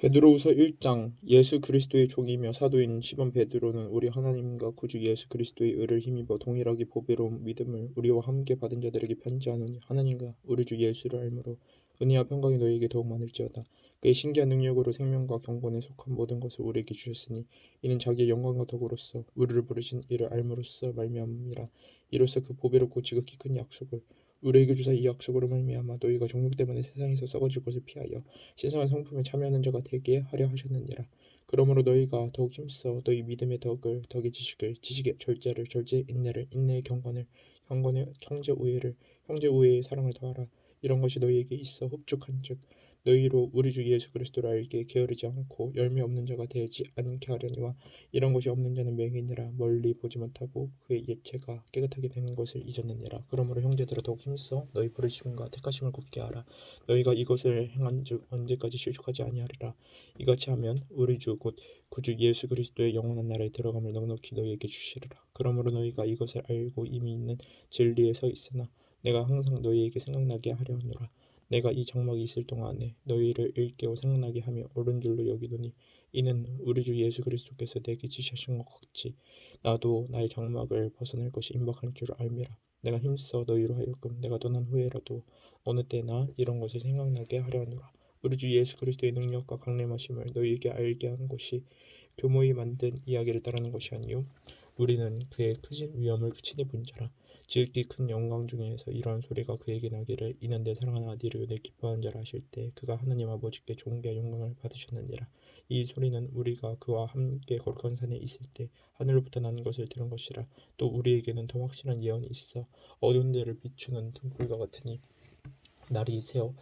베드로후서 1장. 예수 그리스도의 종이며 사도인 시몬 베드로는 우리 하나님과 구주 예수 그리스도의 의를 힘입어 동일하게 보배로운 믿음을 우리와 함께 받은 자들에게 편지하노니, 하나님과 우리 주 예수를 알므로 은혜와 평강이 너희에게 더욱 많을지어다. 그의 신기한 능력으로 생명과 경건에 속한 모든 것을 우리에게 주셨으니, 이는 자기의 영광과 덕으로서 우리를 부르신 이를 알므로써 말미암음이라. 이로써 그 보배롭고 지극히 큰 약속을 우리에게 주사 이 약속으로 말미암아 너희가 정욕 때문에 세상에서 썩어질 것을 피하여 신성한 성품에 참여하는 자가 되게 하려 하셨느니라. 그러므로 너희가 더욱 힘써 너희 믿음의 덕의 지식을, 지식의 절제를, 절제의 인내를, 인내의 경건을, 경건의 형제 우애를, 형제 우애의 사랑을 더하라. 이런 것이 너희에게 있어 흡족한즉 너희로 우리 주 예수 그리스도를 알게 게으르지 않고 열매 없는 자가 되지 않게 하려니와, 이런 것이 없는 자는 맹인이라 멀리 보지 못하고 그의 예체가 깨끗하게 된 것을 잊었느니라. 그러므로 형제들아, 더욱 힘써 너희 부르심과 택하심을 굳게 하라. 너희가 이것을 행한즉 언제까지 실족하지 아니하리라. 이같이 하면 우리 주 곧 구주 예수 그리스도의 영원한 나라에 들어감을 넉넉히 너희에게 주시리라. 그러므로 너희가 이것을 알고 이미 있는 진리에 서 있으나 내가 항상 너희에게 생각나게 하려 하노라. 내가 이 장막이 있을 동안에 너희를 일깨워 생각나게 하며 옳은 줄로 여기노니, 이는 우리 주 예수 그리스도께서 내게 지시하신 것 같이 나도 나의 장막을 벗어날 것이 임박한 줄 알미라. 내가 힘써 너희로 하여금 내가 떠난 후에라도 어느 때나 이런 것을 생각나게 하려 하노라. 우리 주 예수 그리스도의 능력과 강림하심을 너희에게 알게 하는 것이 교모히 만든 이야기를 따르는 것이 아니요 우리는 그의 크신 위엄을 친히 본 자라. 지극히 큰 영광 중에서 이러한 소리가 그에게 나기를, 이는 내 사랑하는 아들이요 내 기뻐하는 자라 하실 때 그가 하나님 아버지께 존귀와 영광을 받으셨느니라. 이 소리는 우리가 그와 함께 거룩한 산에 있을 때 하늘로부터 난 것을 들은 것이라. 또 우리에게는 더 확실한 예언이 있어 어두운 데를 비추는 등불과 같으니, 날이 새어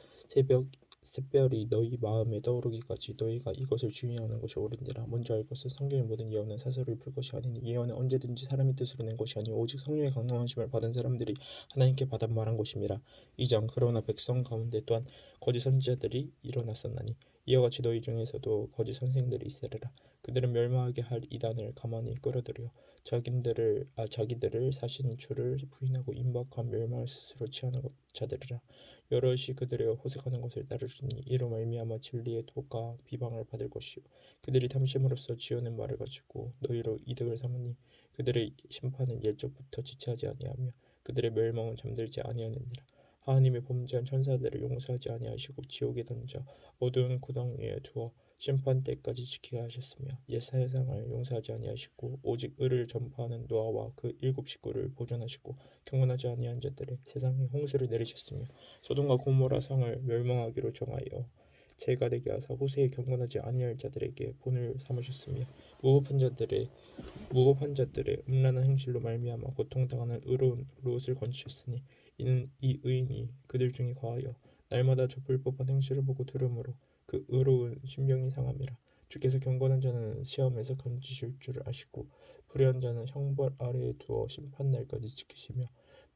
샛별이 너희 마음에 떠오르기까지 너희가 이것을 주의하는 것이 옳으니라. 먼저 알 것은 성경의 모든 예언은 사설을 풀 것이 아니니, 예언은 언제든지 사람의 뜻으로 낸 것이 아니오 오직 성령의 강림하심을 받은 사람들이 하나님께 받아 말한 것임이라. 2장. 그러나 백성 가운데 또한 거짓 선지자들이 일어났었나니, 이와 같이 너희 중에서도 거짓 선생들이 있으리라. 그들은 멸망하게 할 이단을 가만히 끌어들여 자기들을 사신 주를 부인하고 임박한 멸망을 스스로 취하는 자들이라. 여럿이 그들의 호색하는 것을 따르리니, 이로 말미암아 진리의 도가 비방을 받을 것이요 그들이 탐심으로써 지어낸 말을 가지고 너희로 이득을 삼으니, 그들의 심판은 옛적부터 지체하지 아니하며 그들의 멸망은 잠들지 아니하느니라. 하나님의 범죄한 천사들을 용서하지 아니하시고 지옥에 던져 어두운 고당위에 두어 심판 때까지 지키게 하셨으며, 옛 세상을 용서하지 아니하시고 오직 의를 전파하는 노아와 그 일곱 식구를 보존하시고 경건하지 아니한 자들의 세상에 홍수를 내리셨으며, 소돔과 고모라 성을 멸망하기로 정하여 죄가 되게 하사 후세에 경건하지 아니할 자들에게 본을 삼으셨으며, 무법한 자들의 음란한 행실로 말미암아 고통당하는 의로운 롯을 건지셨으니, 이는 이 의인이 그들 중에 거하여 날마다 저 불법한 행실을 보고 들으므로 그 의로운 심령이 상함이라. 주께서 경건한 자는 시험에서 건지실 줄을 아시고 불의한 자는 형벌 아래에 두어 심판날까지 지키시며,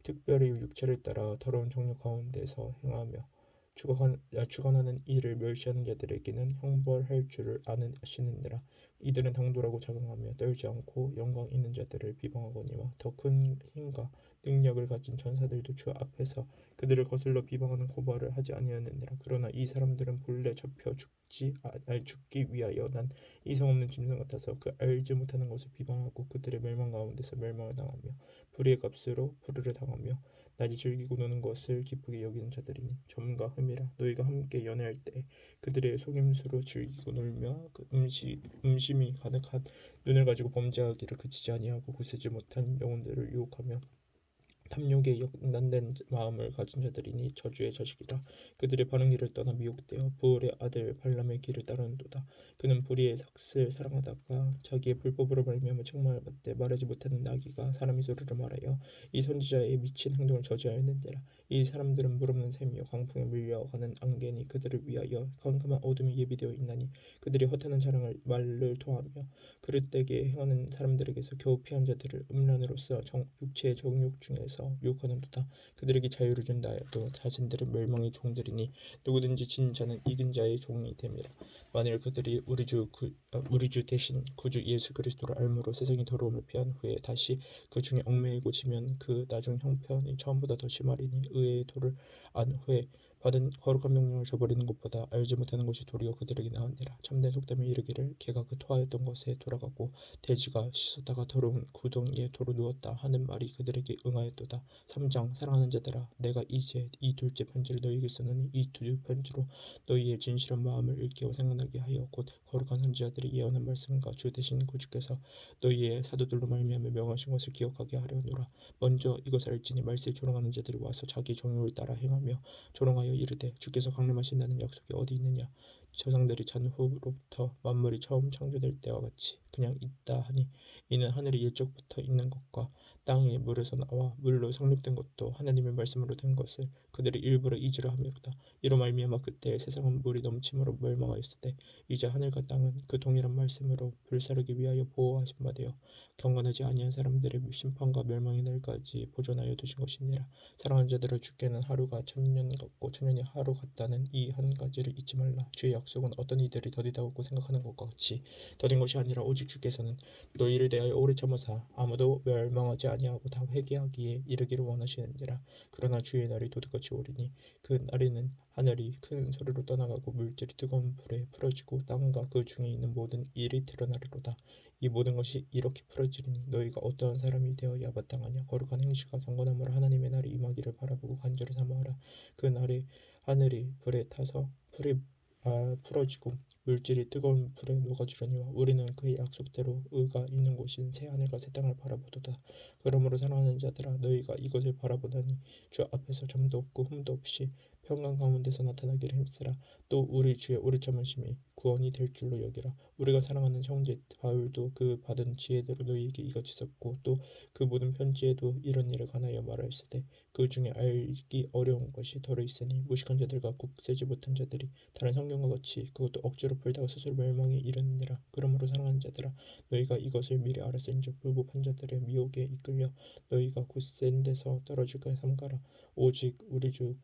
특별히 육체를 따라 더러운 정욕 가운데서 행하며 주관하는 이를 멸시하는 자들에게는 형벌할 줄을 아시느니라. 이들은 당돌하고 자강하며 떨지 않고 영광 있는 자들을 비방하거니와 더 큰 힘과 능력을 가진 전사들도 주 앞에서 그들을 거슬러 비방하는 고발을 하지 아니하느니라. 그러나 이 사람들은 본래 잡혀 죽기 위하여 난 이성 없는 짐승 같아서 그 알지 못하는 것을 비방하고 그들의 멸망 가운데서 멸망을 당하며 불의의 값으로 불의를 당하며 낮이 즐기고 노는 것을 기쁘게 여기는 자들이니, 점과 흠이라. 너희가 함께 연애할 때 그들의 속임수로 즐기고 놀며 그 음심이 가득한 눈을 가지고 범죄하기를 그치지 아니하고 굳세지 못한 영혼들을 유혹하며 탐욕에 연단된 마음을 가진 자들이니 저주의 자식이라. 그들의 바른 길을 떠나 미혹되어 부올의 아들 발람의 길을 따르는도다. 그는 불의의 삭슬 사랑하다가 자기의 불법으로 말미암아 책망을 받되 말하지 못하는 나귀가 사람의 소리를 말하여 이 선지자의 미친 행동을 저지하였느니라. 이 사람들은 물없는 샘이요 강풍에 밀려가는 안개니 그들을 위하여 캄캄한 어둠이 예비되어 있나니, 그들이 허탄한 자랑을 말을 토하며 그릇되게 행하는 사람들에게서 겨우 피한 자들을 음란으로써 육체의 정욕 중에서 유혹하는도다. 그들에게 자유를 준다 하여도 자신들은 멸망의 종들이니, 누구든지 진 자는 이긴 자의 종이 됨이라. 만일 그들이 우리 주 대신 구주 예수 그리스도를 알므로 세상의 더러움을 피한 후에 다시 그 중에 얽매이고 지면 그 나중 형편이 처음보다 더 심하리니, 의의 도를 안 후에 받은 거룩한 명령을 저버리는 것보다 알지 못하는 것이 도리어 그들에게 나으니라. 참된 속담이 이르기를 개가 그 토하였던 것에 돌아가고 돼지가 씻었다가 더러운 구덩이에 도로 누웠다 하는 말이 그들에게 응하였도다. 3장 사랑하는 자들아, 내가 이제 이 둘째 편지를 너희에게 쓰노니 이 두 편지로 너희의 진실한 마음을 일깨워 생각나게 하여 곧 거룩한 선지자들이 예언한 말씀과 주 되신 구주께서 너희의 사도들로 말미암아 명하신 것을 기억하게 하려노라. 먼저 이것을 알지니 말세에 조롱하는 자들이 와서 자기 정욕을 따라 행하며 조롱하여 이르되 주께서 강림하신다는 약속이 어디 있느냐. 조상들이 전후로부터 만물이 처음 창조될 때와 같이 그냥 있다 하니 이는 하늘이 일적부터 있는 것과 땅이 물에서 나와 물로 성립된 것도 하나님의 말씀으로 된 것을 그들이 일부러 잊으려 함이로다. 이로 말미암아 그때 세상은 물이 넘침으로 멸망하였을 때 이제 하늘과 땅은 그 동일한 말씀으로 불사르기 위하여 보호하신 바 되어 경건하지 아니한 사람들의 심판과 멸망의 날까지 보존하여 두신 것이니라. 사랑하는 자들아, 주께는 하루가 천년 같고 천년이 하루 같다는 이 한 가지를 잊지 말라. 주의 약속은 어떤 이들이 더디다고 생각하는 것과 같이 더딘 것이 아니라 오직 주께서는 너희를 대하여 오래 참으사 아무도 멸망하지 아니하고 다 회개하기에 이르기를 원하시느니라. 그러나 주의 날이 도둑같이 오리니 그 날에는 하늘이 큰 소리로 떠나가고 물질이 뜨거운 불에 풀어지고 땅과 그 중에 있는 모든 일이 드러나리로다. 이 모든 것이 이렇게 풀어지리니 너희가 어떠한 사람이 되어야 마땅하냐. 거룩한 행실과 경건함으로 하나님의 날이 임하기를 바라보고 간절히 사모하라. 그 날에 하늘이 불에 타서 풀이 풀어지고 물질이 뜨거운 불에 녹아지려니와 우리는 그의 약속대로 의가 있는 곳인 새 하늘과 새 땅을 바라보도다. 그러므로 사랑하는 자들아, 너희가 이것을 바라보다니 주 앞에서 점도 없고 흠도 없이 평강 가운데서 나타나기를 힘쓰라. 또 우리 주의 오래 참으심이 구원이 될 줄로 여기라. 우리가 사랑하는 형제 바울도 그 받은 지혜대로 너희에게 이같이 썼고 또 그 모든 편지에도 이런 일에 관하여 말하였으되 그 중에 알기 어려운 것이 덜어 있으니 무식한 자들과 굳세지 못한 자들이 다른 성경과 같이 그것도 억지로 풀다가 스스로 멸망에 이르느니라. 그러므로 사랑하는 자들아, 너희가 이것을 미리 알았은즉 불법한 자들의 미혹에 이끌려 너희가 굳센 데서 떨어질까 삼가라. 오직 우리 주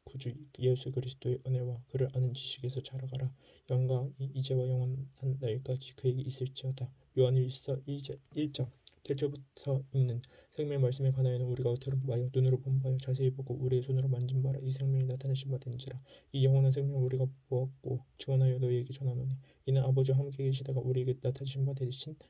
구주 예수 그리스도의 은혜와 그를 아는 지식에서 자라가라. 영광이 이제와 영원한 날까지 그에게 있을지어다. 요한일서 1장 태초부터 있는 생명 말씀에 관하여는 우리가 들은 바요 눈으로 본 바요 자세히 보고 우리의 손으로 만진 바라. 이 생명이 나타내신 바 된지라. 이 영원한 생명을 우리가 보았고 증언하여 너희에게 전하노니 이는 아버지와 함께 계시다가 우리에게 나타내신 바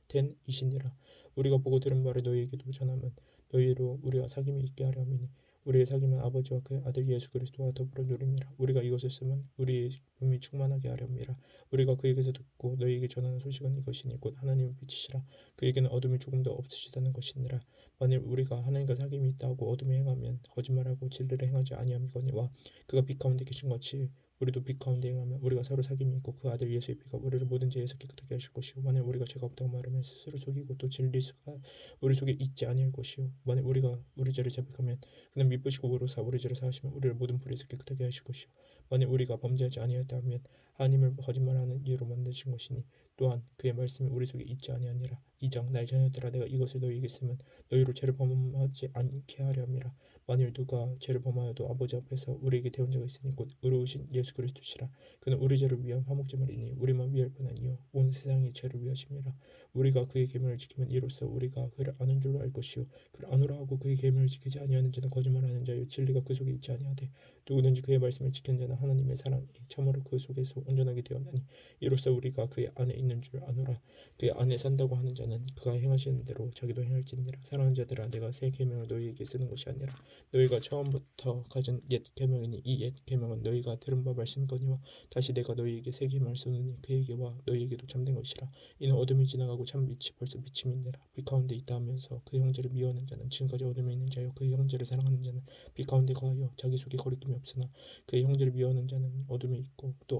된 이시니라. 우리가 보고 들은 바를 너희에게도 전하면 너희로 우리와 사귐이 있게 하려 함이니 우리의 사귐은 아버지와 그의 아들 예수 그리스도와 더불어 누림이라. 우리가 이것을 쓰면 우리의 기쁨이 충만하게 하려 함이라. 우리가 그에게서 듣고 너희에게 전하는 소식은 이것이니 곧 하나님의 빛이시라. 그에게는 어둠이 조금도 없으시다는 것이니라. 만일 우리가 하나님과 사귐이 있다 하고 어둠에 행하면 거짓말하고 진리를 행하지 아니함이거니와 그가 빛 가운데 계신 같이 우리도 빛 가운데 행하면 우리가 서로 사귐이 있고 그 아들 예수의 피가 우리를 모든 죄에서 깨끗하게 하실 것이요 만일 우리가 죄가 없다고 말하면 스스로 속이고 또 진리가 우리 속에 있지 아니할 것이요 만일 우리가 우리 죄를 자백하면 그는 미쁘시고 의로사 우리 죄를 사하시면 우리를 모든 불의에서 깨끗하게 하실 것이요 만일 우리가 범죄하지 아니하였다 하면 하나님을 거짓말하는 이유로 만드신 것이니 또한 그의 말씀이 우리 속에 있지 아니하니라. 2장 나의 자녀들아, 내가 이것을 너희에게 쓰면 너희로 죄를 범하지 않게 하려 함이라. 만일 누가 죄를 범하여도 아버지 앞에서 우리에게 대언 자가 있으니 곧 의로우신 예수 그리스도시라. 그는 우리 죄를 위한 화목제물이니 우리만 위할 뿐 아니요 온 세상의 죄를 위하심이라. 우리가 그의 계명을 지키면 이로써 우리가 그를 아는 줄로 알 것이요 그를 아노라 하고 그의 계명을 지키지 아니하는 자는 거짓말하는 자요 진리가 그 속에 있지 아니하되 누구든지 그의 말씀을 지키는 자는 하나님의 사랑이 참으로 그 속에서 온전하게 되었나니 이로써 우리가 그의 안에 있는 줄 아노라. 그의 안에 산다고 하는 자는 그가 행하시는 대로 자기도 행할지니라. 사랑하는 자들아, 내가 새 계명을 너희에게 쓰는 것이 아니라 너희가 처음부터 가진 옛 계명이니 이 옛 계명은 너희가 들은 바 말씀이거니와 다시 내가 너희에게 새 계명을 쓰노니 그에게와 너희에게도 참된 것이라. 이는 어둠이 지나가고 참 빛이 벌써 비침이니라. 빛 가운데 있다 하면서 그 형제를 미워하는 자는 지금까지 어둠에 있는 자요 그 형제를 사랑하는 자는 빛 가운데 거하여 자기 속에 거리낌이 없으나 그의 형제를 미워하는 자는 어둠에 있고 또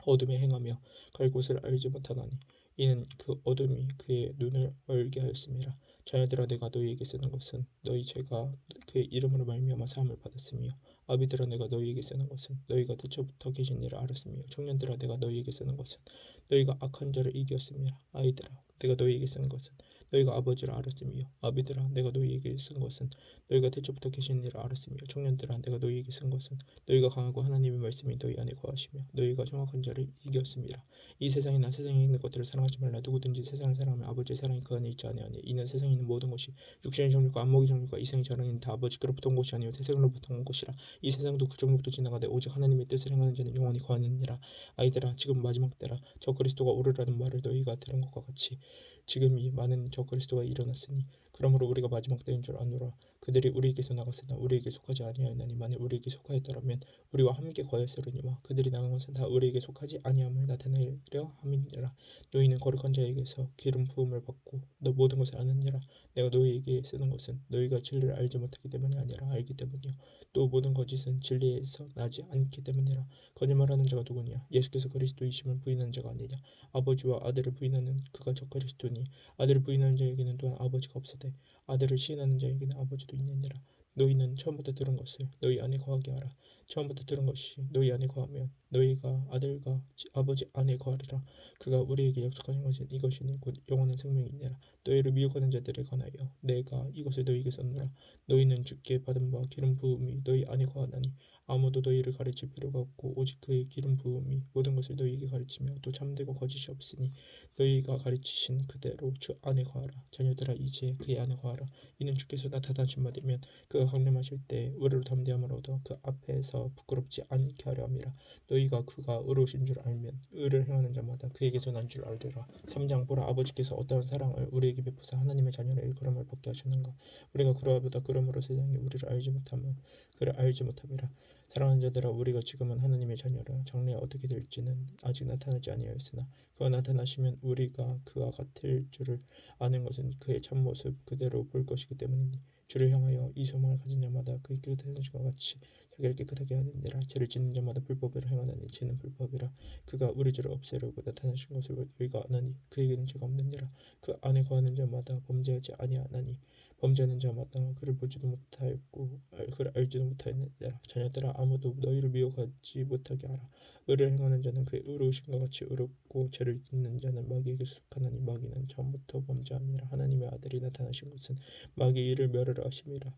어둠에 행하며 갈 곳을 알지 못하나니 이는 그 어둠이 그의 눈을 멀게 하였음이라. 자녀들아, 내가 너희에게 쓰는 것은 너희 죄가 그의 이름으로 말미암아 사함을 받았으며 아비들아, 내가 너희에게 쓰는 것은 너희가 태초부터 계신 일을 알았으며 청년들아, 내가 너희에게 쓰는 것은 너희가 악한 자를 이겼음이라. 아이들아 내가 너희에게 쓴 것은 너희가 아버지를 알았음이요 아비들아 내가 너희에게 쓴 것은 너희가 태초부터 계신 일을 알았으며 청년들아 내가 너희에게 쓴 것은 너희가 강하고 하나님의 말씀이 너희 안에 거하시며 너희가 정확한 자를 이겼음이라. 이 세상이나 세상에 있는 것들을 사랑하지 말라. 누구든지 세상을 사랑하면 아버지의 사랑이 그 안에 있지 아니하니 이는 세상에 있는 모든 것이 육신의 정욕과 안목의 정욕과 이생의 자랑은 다 아버지께로부터 온 것이 아니요 세상으로부터 온 것이라. 이 세상도 그 정욕도 지나가되 오직 하나님의 뜻을 행하는 자는 영원히 거하느니라. 아이들아 지금 마지막 때라. 저 그리스도가 오르라는 말을 너희가 들은 것과 같이 지금이 많은 저 그리스도가 일어났으니 그러므로 우리가 마지막 때인 줄 아노라. 그들이 우리에게서 나갔으나 우리에게 속하지 아니하였나니 만일 우리에게 속하였더라면 우리와 함께 거했으려니와 그들이 나간 것은 다 우리에게 속하지 아니함을 나타내려 함이니라. 너희는 거룩한 자에게서 기름 부음을 받고 너 모든 것을 아느니라. 내가 너희에게 쓰는 것은 너희가 진리를 알지 못하기 때문이 아니라 알기 때문이요 또 모든 거짓은 진리에서 나지 않기 때문이라. 거짓말하는 자가 누구냐? 예수께서 그리스도이심을 부인하는 자가 아니냐? 아버지와 아들을 부인하는 그가 저 그리스도니 아들을 부인하는 자에게는 또한 아버지가 없으되 아들을 시인하는 자에게는 아버지도 있느니라. 너희는 처음부터 들은 것을 너희 안에 거하게 하라. 처음부터 들은 것이 너희 안에 거하면 너희가 아들과 아버지 안에 거하리라. 그가 우리에게 약속하신 것은 이것이니 곧 영원한 생명이니라. 너희를 미혹하는 자들에 관하여 내가 이것을 너희에게 썼노라. 너희는 주께 받은 바 기름 부음이 너희 안에 거하나니 아무도 너희를 가르칠 필요가 없고 오직 그의 기름 부음이 모든 것을 너희에게 가르치며 또 참되고 거짓이 없으니 너희가 가르치신 그대로 주 안에 거하라. 자녀들아 이제 그의 안에 거하라. 이는 주께서 나타나신 바 되면 그가 강림하실 때 의로 담대함을 얻어 그 앞에서 부끄럽지 않게 하려 함이라. 너희가 그가 의로우신 줄 알면 의를 행하는 자마다 그에게서 난 줄 알리라. 3장 보라 아버지께서 어떠한 사랑을 우리에게 베푸사 하나님의 자녀를 일컬음을 받게 하셨는가. 우리가 그러하보다 그러므로 세상이 우리를 알지 못함을 그를 알지 못함이라. 사랑하는 자들아 우리가 지금은 하나님의 자녀라. 장래에 어떻게 될지는 아직 나타나지 아니하였으나 그가 나타나시면 우리가 그와 같을 줄을 아는 것은 그의 참모습 그대로 볼 것이기 때문이니 주를 향하여 이 소망을 가진 자마다 그의 깨끗한 것과 같이 자기를 깨끗하게 하느니라. 죄를 짓는 자마다 불법을 행하나니 죄는 불법이라. 그가 우리 죄를 없애려고 나타나신 것을 우리가 아나니 그에게는 죄가 없느니라. 그 안에 거하는 자마다 범죄하지 아니하나니 범죄하는 자마다 그를 보지도 못하였고 그를 알지도 못하였느니라. 자녀들아 아무도 너희를 미혹하지 못하게 하라. 의를 행하는 자는 그의 의로우심과 같이 의롭고 죄를 짓는 자는 마귀에게 속하나니 마귀는 처음부터 범죄함이라. 하나님의 아들이 나타나신 것은 마귀의 일을 멸하려 하심이라.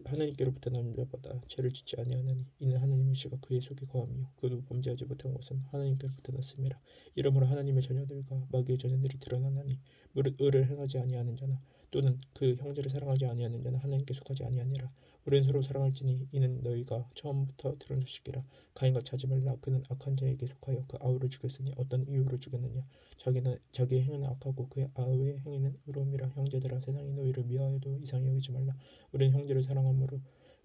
하나님께로부터 난 자마다 죄를 짓지 아니하나니 이는 하나님의 씨가 그의 속에 거하며 그도 범죄하지 못한 것은 하나님께로부터 났음이라. 이러므로 하나님의 자녀들과 마귀의 자녀들이 드러나나니 무릇 의를 행하지 아니하는 자나 또는 그 형제를 사랑하지 아니하는 자는 하나님께 속하지 아니하니라. 우리는 서로 사랑할지니 이는 너희가 처음부터 들은 소식이라. 가인과 차지 말라. 그는 악한 자에게 속하여 그 아우를 죽였으니 어떤 이유로 죽였느냐. 자기의 행위는 악하고 그의 아우의 행위는 의로움이라. 형제들아 세상이 너희를 미워해도 이상히 여기지 말라. 우리는 형제를 사랑함으로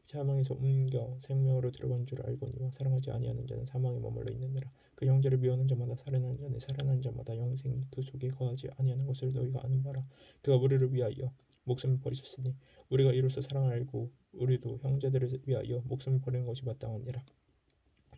사망에서 옮겨 생명으로 들어간 줄 알거니와 사랑하지 아니하는 자는 사망에 머물러 있느니라. 그 형제를 미워하는 자마다 살인하는 자는 살인하는 자마다 영생이 그 속에 거하지 아니하는 것을 너희가 아는 바라. 그가 우리를 위하여 목숨을 버리셨으니 우리가 이로써 사랑을 알고 우리도 형제들을 위하여 목숨을 버리는 것이 마땅하니라.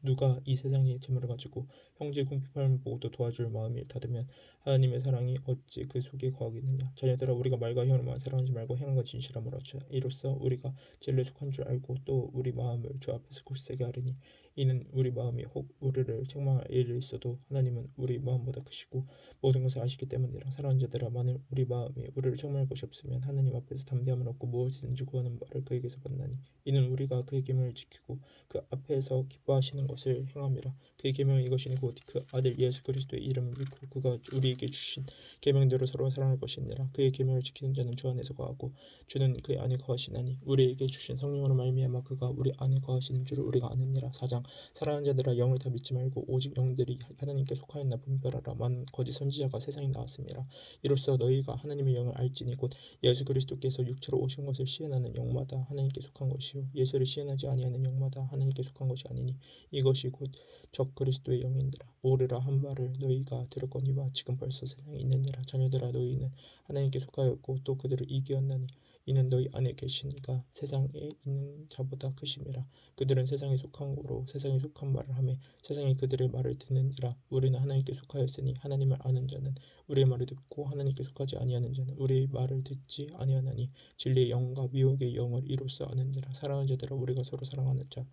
누가 이 세상의 재물을 가지고 형제의 궁핍함을 보고도 도와줄 마음이 닫으면 하나님의 사랑이 어찌 그 속에 거하겠느냐. 자녀들아 우리가 말과 혀로만 사랑하지 말고 행함과 진실함으로 하자. 이로써 우리가 진리에 속한 줄 알고 또 우리 마음을 주 앞에서 굳세게 하리니 이는 우리 마음이 혹 우리를 책망할 일이 있어도 하나님은 우리 마음보다 크시고 모든 것을 아시기 때문이라. 사랑하는 자들아 만일 우리 마음이 우리를 책망할 것이 없으면 하나님 앞에서 담대함을 얻고 무엇이든지 구하는 바를 그에게서 받나니 이는 우리가 그의 계명을 지키고 그 앞에서 기뻐하시는 것을 행함이라. 그의 계명은 이것이니 곧 그 아들 예수 그리스도의 이름을 믿고 그가 우리에게 주신 계명대로 서로 사랑할 것이니라. 그의 계명을 지키는 자는 주 안에서 거하고 주는 그의 안에 거하시나니 우리에게 주신 성령으로 말미암아 그가 우리 안에 거하시는 줄을 우리가 아느니라. 4장 사랑하는 자들아 영을 다 믿지 말고 오직 영들이 하나님께 속하였나 분별하라. 많은 거짓 선지자가 세상에 나왔음이라. 이로써 너희가 하나님의 영을 알지니 곧 예수 그리스도께서 육체로 오신 것을 시인하는 영마다 하나님께 속한 것이요 예수를 시인하지 아니하는 영마다 하나님께 속한 것이 아니니 이것이 곧 적 그리스도의 영인들아. 오르라 한 말을 너희가 들었거니와 지금 벌써 세상에 있느니라. 자녀들아 너희는 하나님께 속하였고 또 그들을 이기었나니 이는 너희 안에 계신 이가 세상에 있는 자보다 크심이라. 그들은 세상에 속한 고로 세상에 속한 말을 하며 세상이 그들의 말을 듣느니라. 우리는 하나님께 속하였으니 하나님을 아는 자는 우리의 말을 듣고 하나님께 속하지 아니하는 자는 우리의 말을 듣지 아니하나니 진리의 영과 미혹의 영을 이로써 아느니라. 사랑하는 자들아, 우리가 서로 사랑하는 자,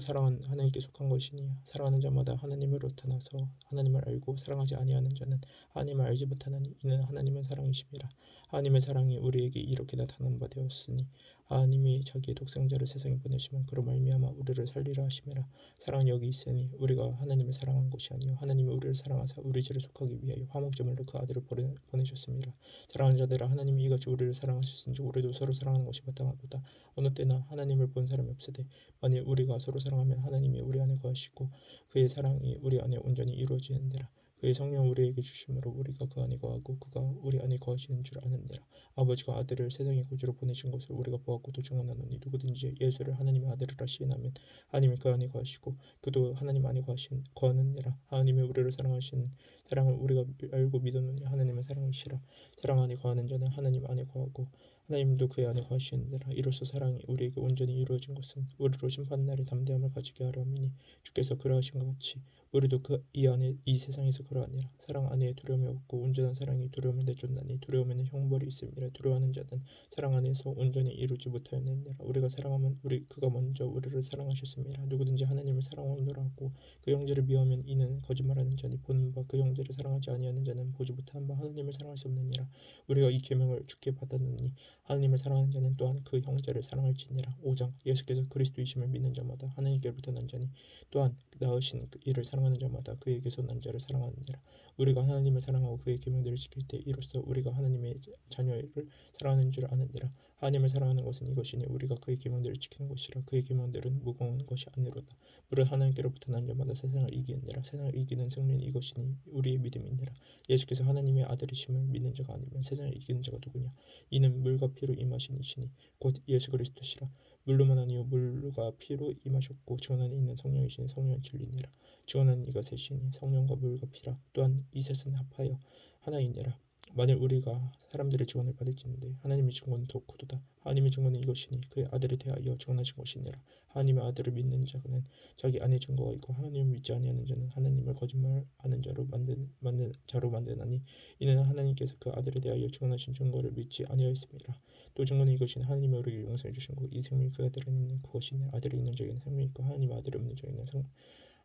사랑은 하나님께 속한 것이니 사랑하는 자마다 하나님으로 나타나서 하나님을 알고 사랑하지 아니하는 자는 하나님을 알지 못하나니 이는 하나님은 사랑이심이라. 하나님의 사랑이 우리에게 이렇게 나타난 바 되었으니 하나님이 자기의 독생자를 세상에 보내시면 그로 말미암아 우리를 살리라 하심이라. 사랑은 여기 있으니 우리가 하나님을 사랑한 것이 아니요 하나님이 우리를 사랑하사 우리 죄를 속하기 위하여 화목제물로 그 아들을 보내셨습니다. 사랑하는 자들아, 하나님이 이같이 우리를 사랑하셨은즉 우리도 서로 사랑하는 것이 마땅하도다. 어느 때나 하나님을 본 사람이 없으되 만일 우리가 서로 사랑하면 하나님이 우리 안에 거하시고 그의 사랑이 우리 안에 온전히 이루어지는니라. 그의 성령 우리에게 주심으로 우리가 그 안에 거하고 그가 우리 안에 거하시는 줄 아느니라. 아버지가 아들을 세상의 구주로 보내신 것을 우리가 보았고 또 증언하노니 누구든지 예수를 하나님의 아들이라 시인하면 하나님이 그 안에 거하시고 그도 하나님 안에 거하느니라. 하나님이 우리를 사랑하신 사랑을 우리가 알고 믿었느니 하나님의 사랑이시라. 사랑 안에 거하는 자는 하나님 안에 거하고 하나님도 그의 안에 거하시느니라. 이로써 사랑이 우리에게 온전히 이루어진 것은 우리로 심판날의 담대함을 가지게 하려 함이니 주께서 그러하신 것 같이 우리도 이 안에 이 세상에서 그러하니라. 사랑 안에 두려움이 없고 온전한 사랑이 두려움을 내쫓나니 두려움에는 형벌이 있음이라. 두려워하는 자는 사랑 안에서 온전히 이루지 못하였느니라. 우리가 사랑하면 그가 먼저 우리를 사랑하셨음이라. 누구든지 하나님을 사랑하노라 하고 그 형제를 미워하면 이는 거짓말하는 자니 보는 바 그 형제를 사랑하지 아니하는 자는 보지 못한 바 하나님을 사랑할 수 없느니라. 우리가 이 계명을 주께 받았느니 하나님을 사랑하는 자는 또한 그 형제를 사랑할지니라. 5장. 예수께서 그리스도이심을 믿는 자마다 하나님께로부터 난 자니 또한 낳으신 이를 사랑하는 자마다 그에게서 난 자를 사랑하느니라. 우리가 하나님을 사랑하고 그의 계명들을 지킬 때 이로써 우리가 하나님의 자녀를 사랑하는 줄 아느니라. 하나님을 사랑하는 것은 이것이니 우리가 그의 계명들을 지키는 것이라. 그의 계명들은 무거운 것이 아니로다. 무릇 하나님께로부터 난 자마다 세상을 이기느니라. 세상을 이기는 승리는 이것이니 우리의 믿음이니라. 예수께서 하나님의 아들이심을 믿는 자가 아니면 세상을 이기는 자가 누구냐. 이는 물과 피로 임하신 이시니 곧 예수 그리스도시라. 물로만 아니요 물과 피로 임하셨고 주 안에 있는 성령이시니 성령은 진리니라. 주 안에는 이가 셋이니 성령과 물과 피라. 또한 이 셋은 합하여 하나이니라. 만일 우리가 사람들의 증언을 받을지는데 하나님의 증언은 더욱 고도다. 하나님의 증언은 이것이니 그의 아들에 대하여 증언하신 것이니라. 하나님의 아들을 믿는 자는 자기 안에 증거가 있고 하나님을 믿지 아니하는 자는 하나님을 거짓말하는 자로 만드나니 이는 하나님께서 그 아들에 대하여 증언하신 증거를 믿지 아니하였습니다. 또 증거는 이것이니 하나님이 우리에게 영생을 주신 것 이 생명이 그 아들에 있는 그것이니 아들이 있는 자에게는 생명이 있고 하나님의 아들이 없는 자에게는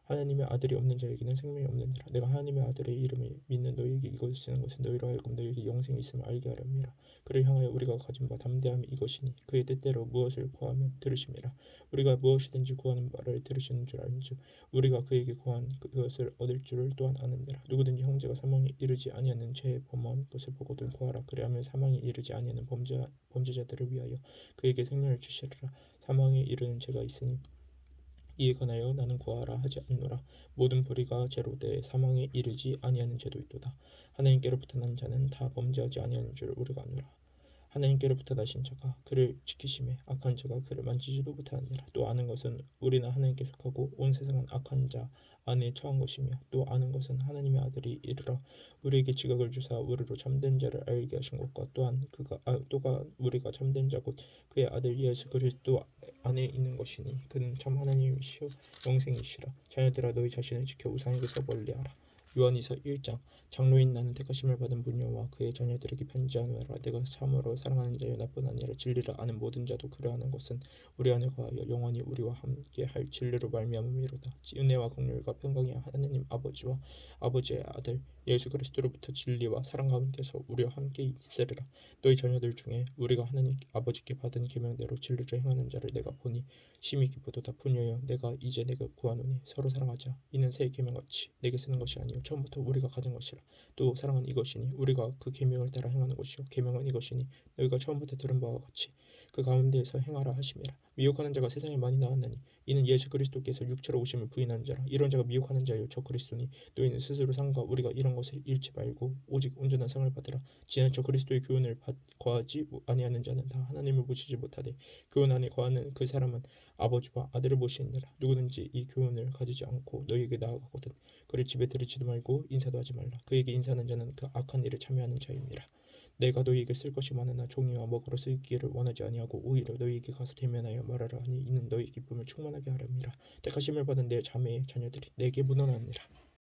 하나님의 아들이 없는 자에게는 생명이 없느니라. 내가 하나님의 아들의 이름을 믿는 너희에게 이것을 쓰는 것은 너희로 하여금 너희에게 영생이 있음을 알게 하려 함이라. 그를 향하여 우리가 가진 바 담대함이 이것이니 그의 뜻대로 무엇을 구하면 들으심이라. 우리가 무엇이든지 구하는 바를 들으시는 줄 알미즉 우리가 그에게 구한 그것을 얻을 줄을 또한 아느니라. 누구든지 형제가 사망에 이르지 아니하는 죄에 범한 것을 보고도 구하라. 그리하면 사망에 이르지 아니하는 범죄자들을 위하여 그에게 생명을 주시리라. 사망에 이르는 죄가 있으니 이에 관하여 나는 구하라 하지 않노라. 모든 불의가 죄로 돼 사망에 이르지 아니하는 죄도 있도다. 하나님께로부터 난 자는 다 범죄하지 아니하는 줄 우리가 아노라. 하나님께로부터 나신 자가 그를 지키심에 악한 자가 그를 만지지도 못하느니라. 또 아는 것은 우리는 하나님께 속하고 온 세상은 악한 자 안에 처한 것이며 또 아는 것은 하나님의 아들이 이르러 우리에게 지각을 주사 우리로 참된 자를 알게 하신 것과 또한 또가 우리가 참된 자 곧 그의 아들 예수 그리스도 안에 있는 것이니 그는 참 하나님이시요 영생이시라. 자녀들아, 너희 자신을 지켜 우상에게서 멀리하라. 요한이서 1장. 장로인 나는 택하심을 받은 분녀와 그의 자녀들에게 편지하노라. 내가 참으로 사랑하는 자여 나뿐 아니라 진리를 아는 모든 자도 그러하는 것은 우리 안에 거하여 영원히 우리와 함께 할 진리로 말미암음이로다. 은혜와 긍휼과 평강이 하나님 아버지와 아버지의 아들 예수 그리스도로부터 진리와 사랑 가운데서 우리와 함께 있으리라. 너희 자녀들 중에 우리가 하나님 아버지께 받은 계명대로 진리를 행하는 자를 내가 보니 심히 기쁘도다. 분녀여, 내가 이제 내가 구하노니 서로 사랑하자. 이는 새 계명같이 내게 쓰는 것이 아니요 처음부터 우리가 가진 것이라. 또 사랑은 이것이니 우리가 그 계명을 따라 행하는 것이요 계명은 이것이니 너희가 처음부터 들은 바와 같이 그 가운데에서 행하라 하심이라. 미혹하는 자가 세상에 많이 나왔나니 이는 예수 그리스도께서 육체로 오심을 부인하는 자라. 이런 자가 미혹하는 자요 저 그리스도니 너희는 스스로 삼가 우리가 이런 것을 잃지 말고 오직 온전한 상을 받으라. 지나쳐 그리스도의 교훈을 거하지 아니하는 자는 다 하나님을 보시지 못하되 교훈 안에 거하는 그 사람은 아버지와 아들을 보시느니라. 누구든지 이 교훈을 가지지 않고 너희에게 나아가거든 그를 집에 들이지도 말고 인사도 하지 말라. 그에게 인사하는 자는 그 악한 일에 참여하는 자임이라. 내가 너희에게 쓸 것이 많으나 종이와 먹으러 쓰기를 원하지 아니하고 오히려 너희에게 가서 대면하여 말하라 하니 이는 너희 기쁨을 충만하게 하려 함이라. 택하심을 받은 내 자매의 자녀들이 내게 문안하니라.